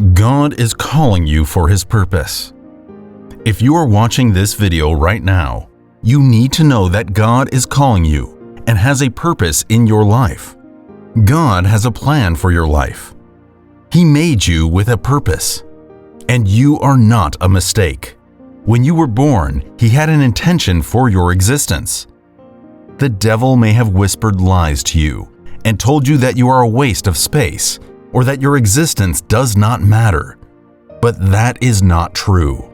God is calling you for His purpose. If you are watching this video right now, you need to know that God is calling you and has a purpose in your life. God has a plan for your life. He made you with a purpose, and you are not a mistake. When you were born, He had an intention for your existence. The devil may have whispered lies to you and told you that you are a waste of space or that your existence does not matter. But that is not true.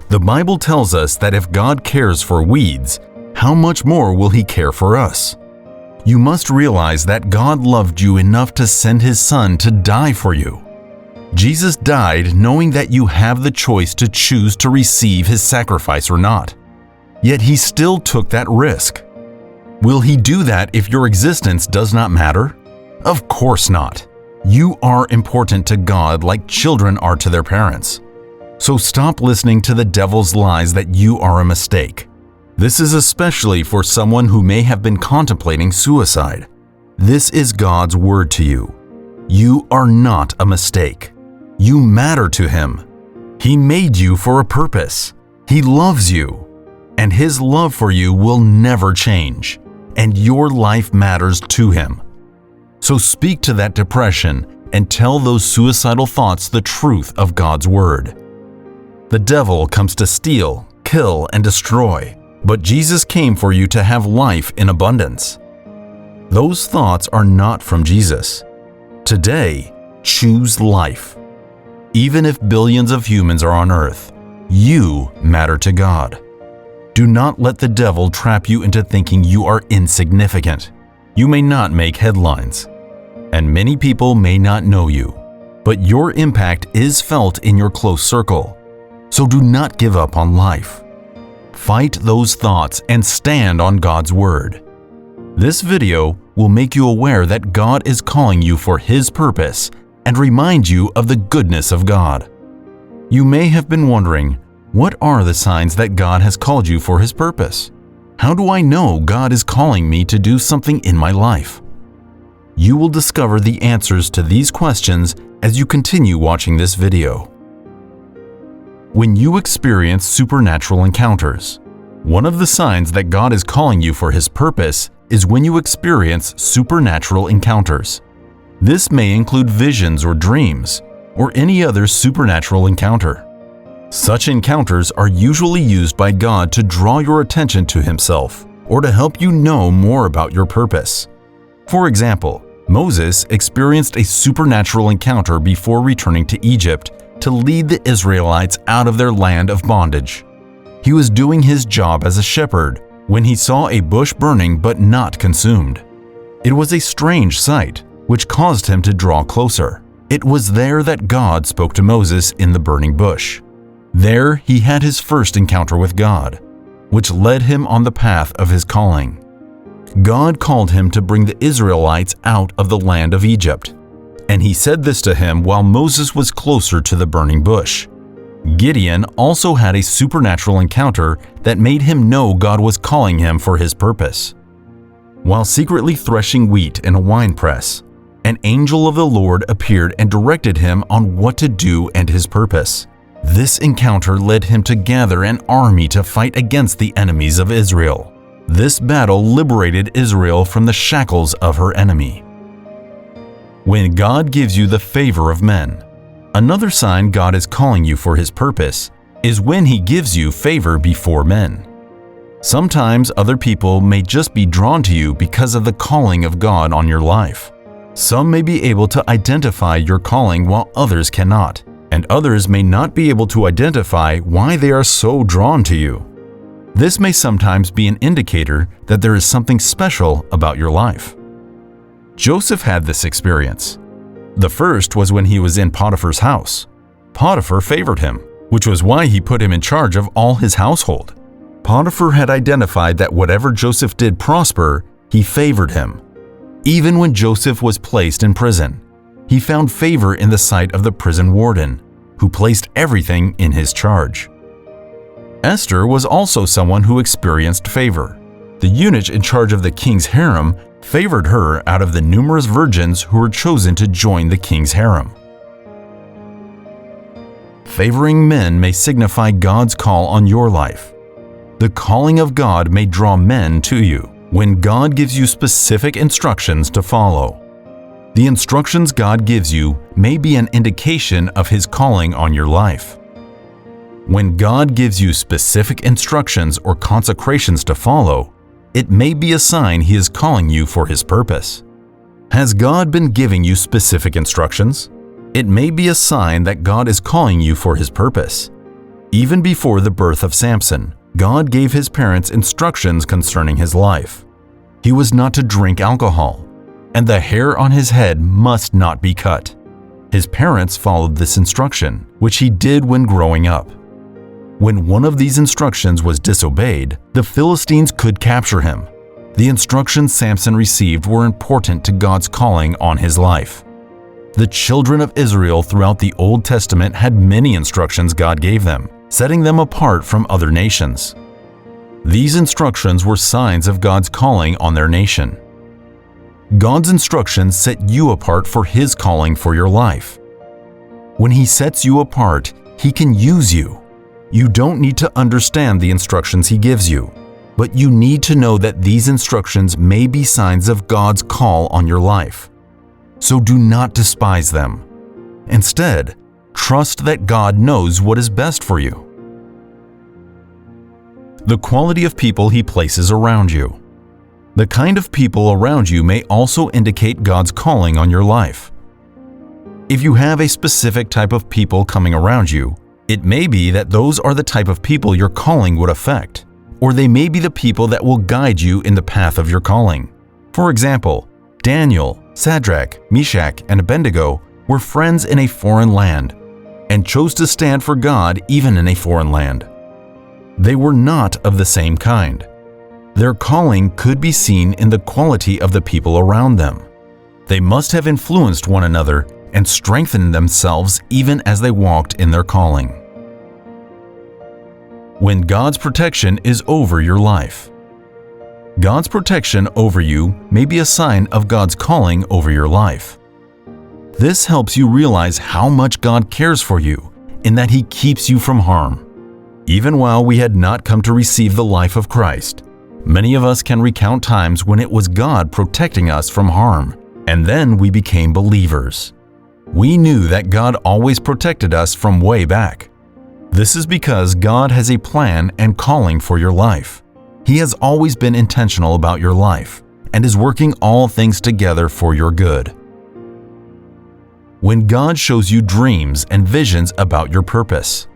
The Bible tells us that if God cares for weeds, how much more will He care for us? You must realize that God loved you enough to send His Son to die for you. Jesus died knowing that you have the choice to choose to receive His sacrifice or not. Yet He still took that risk. Will He do that if your existence does not matter? Of course not. You are important to God like children are to their parents. So stop listening to the devil's lies that you are a mistake. This is especially for someone who may have been contemplating suicide. This is God's word to you. You are not a mistake. You matter to Him. He made you for a purpose. He loves you. And His love for you will never change. And your life matters to Him. So speak to that depression and tell those suicidal thoughts the truth of God's word. The devil comes to steal, kill, and destroy, but Jesus came for you to have life in abundance. Those thoughts are not from Jesus. Today, choose life. Even if billions of humans are on earth, you matter to God. Do not let the devil trap you into thinking you are insignificant. You may not make headlines, and many people may not know you, but your impact is felt in your close circle. So do not give up on life. Fight those thoughts and stand on God's word. This video will make you aware that God is calling you for His purpose and remind you of the goodness of God. You may have been wondering, what are the signs that God has called you for His purpose? How do I know God is calling me to do something in my life? You will discover the answers to these questions as you continue watching this video. When you experience supernatural encounters, one of the signs that God is calling you for His purpose is when you experience supernatural encounters. This may include visions or dreams, or any other supernatural encounter. Such encounters are usually used by God to draw your attention to Himself or to help you know more about your purpose. For example, Moses experienced a supernatural encounter before returning to Egypt to lead the Israelites out of their land of bondage. He was doing his job as a shepherd when he saw a bush burning but not consumed. It was a strange sight, which caused him to draw closer. It was there that God spoke to Moses in the burning bush. There he had his first encounter with God, which led him on the path of his calling. God called him to bring the Israelites out of the land of Egypt, and He said this to him while Moses was closer to the burning bush. Gideon also had a supernatural encounter that made him know God was calling him for His purpose. While secretly threshing wheat in a winepress, an angel of the Lord appeared and directed him on what to do and his purpose. This encounter led him to gather an army to fight against the enemies of Israel. This battle liberated Israel from the shackles of her enemy. When God gives you the favor of men, another sign God is calling you for His purpose is when He gives you favor before men. Sometimes other people may just be drawn to you because of the calling of God on your life. Some may be able to identify your calling while others cannot, and others may not be able to identify why they are so drawn to you. This may sometimes be an indicator that there is something special about your life. Joseph had this experience. The first was when he was in Potiphar's house. Potiphar favored him, which was why he put him in charge of all his household. Potiphar had identified that whatever Joseph did prosper, he favored him. Even when Joseph was placed in prison, he found favor in the sight of the prison warden, who placed everything in his charge. Esther was also someone who experienced favor. The eunuch in charge of the king's harem favored her out of the numerous virgins who were chosen to join the king's harem. Favoring men may signify God's call on your life. The calling of God may draw men to you when God gives you specific instructions to follow. The instructions God gives you may be an indication of His calling on your life. When God gives you specific instructions or consecrations to follow, it may be a sign He is calling you for His purpose. Has God been giving you specific instructions? It may be a sign that God is calling you for His purpose. Even before the birth of Samson, God gave his parents instructions concerning his life. He was not to drink alcohol, and the hair on his head must not be cut. His parents followed this instruction, which he did when growing up. When one of these instructions was disobeyed, the Philistines could capture him. The instructions Samson received were important to God's calling on his life. The children of Israel throughout the Old Testament had many instructions God gave them, setting them apart from other nations. These instructions were signs of God's calling on their nation. God's instructions set you apart for His calling for your life. When He sets you apart, He can use you. You don't need to understand the instructions He gives you, but you need to know that these instructions may be signs of God's call on your life. So do not despise them. Instead, trust that God knows what is best for you. The quality of people He places around you. The kind of people around you may also indicate God's calling on your life. If you have a specific type of people coming around you, it may be that those are the type of people your calling would affect, or they may be the people that will guide you in the path of your calling. For example, Daniel, Shadrach, Meshach, and Abednego were friends in a foreign land and chose to stand for God even in a foreign land. They were not of the same kind. Their calling could be seen in the quality of the people around them. They must have influenced one another and strengthened themselves even as they walked in their calling. When God's protection is over your life. God's protection over you may be a sign of God's calling over your life. This helps you realize how much God cares for you in that He keeps you from harm. Even while we had not come to receive the life of Christ, many of us can recount times when it was God protecting us from harm, and then we became believers. We knew that God always protected us from way back. This is because God has a plan and calling for your life. He has always been intentional about your life and is working all things together for your good. When God shows you dreams and visions about your purpose.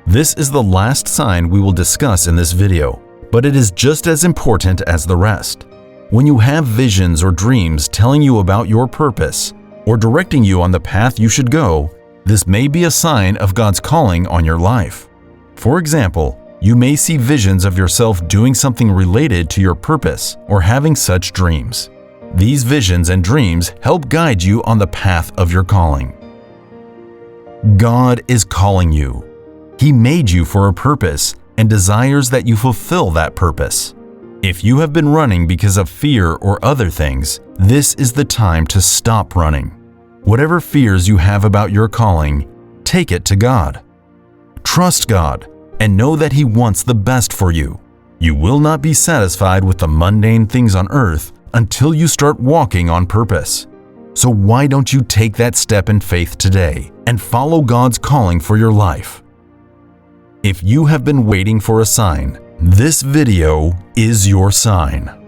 This is the last sign we will discuss in this video, but it is just as important as the rest. When you have visions or dreams telling you about your purpose or directing you on the path you should go, this may be a sign of God's calling on your life. For example, you may see visions of yourself doing something related to your purpose or having such dreams. These visions and dreams help guide you on the path of your calling. God is calling you. He made you for a purpose and desires that you fulfill that purpose. If you have been running because of fear or other things, this is the time to stop running. Whatever fears you have about your calling, take it to God. Trust God and know that He wants the best for you. You will not be satisfied with the mundane things on earth until you start walking on purpose. So why don't you take that step in faith today and follow God's calling for your life? If you have been waiting for a sign, this video is your sign.